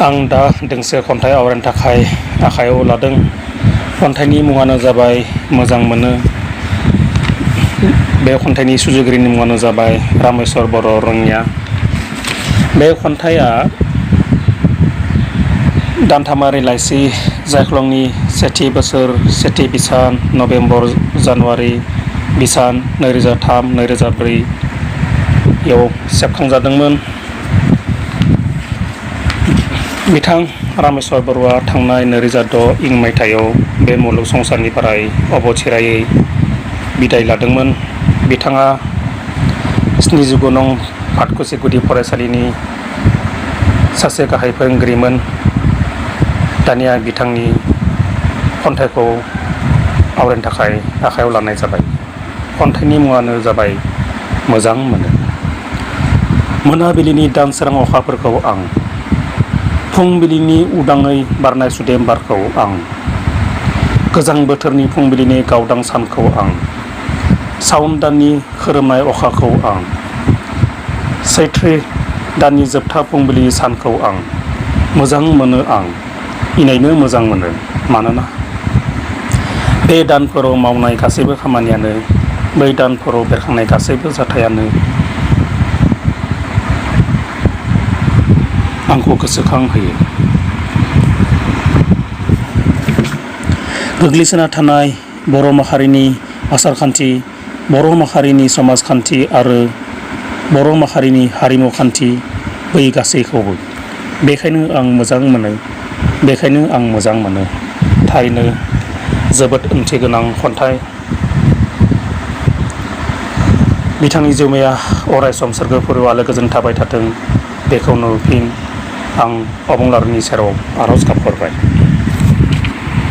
आं दा दोंसे खन्थाइ आवरायनो थाखाय आखायाव लादों। खन्थाइनि मुङानो जाबाय मोजां मोनो। बे खन्थाइनि सुजुगिरिनि मुङानो जाबाय रामेश्वर बर' रङिया। बे खन्थाइआ दानथामारि लाइसि जायख्लंनि सेथि बोसोर सेथि बिसान नभेम्बर जानुवारि बिसान 2003-2004 याव सेबखांजादोंमोन। बिथां रामेश्वर बर'आ थांनाय 2006 इं मायथाइयाव बे मुलुग संसारनिफ्राय अबथिरायै बिदाय लादोंमोन। बिथाङा 79 नं फातकुसि गुदि फरायसालिनि सासे गाहाय फोरोंगिरिमोन। दानिया बिथांनि खन्थाइखौ आवरायनो थाखाय आखायाव लानाय जाबाय। खन्थाइनि मुङानो जाबाय मोजां मोनो। मोनाबिलिनि दानसोरां अखाफोरखौ आं, फुंबिलिनि उदाङै बारनाय सुदेम बारखौ आं, गोजां बोथोरनि फुंबिलिनि गावदां सानखौ आं, सावन दाननि खोरोमनाय अखाखौ आं, सैथ्र दाननि जोबथा फुंबिलि सानखौ आं मोजां मोनो। आं इनायनो मोजां मोनो। मानोना बे दानफोराव मावनाय गासैबो खामानियानो, बै दानफोराव बेरखांनाय गासैबो जाथायानो आंखौ गोसोखांहोयो। गोग्लैसोना थानाय बर' माहारिनि आसारखान्थि, बर' माहारिनि समाजखान्थि आरो बर' माहारिनि हारिमु खान्थि बै गासैखौबो। बेखायनो आं मोजां मोनो। बेखायनो आं मोजां मोनो। थारैनो जोबोद ओंथिगोनां खन्थाइ। बिथांनि जिउमाया अरायसम सोरगोफुरियाव आलो गोजोन थाबाय थाथों। बेखौनो फिन आं अबंलावरिनि सेराव आर'ज गाबहरबाय।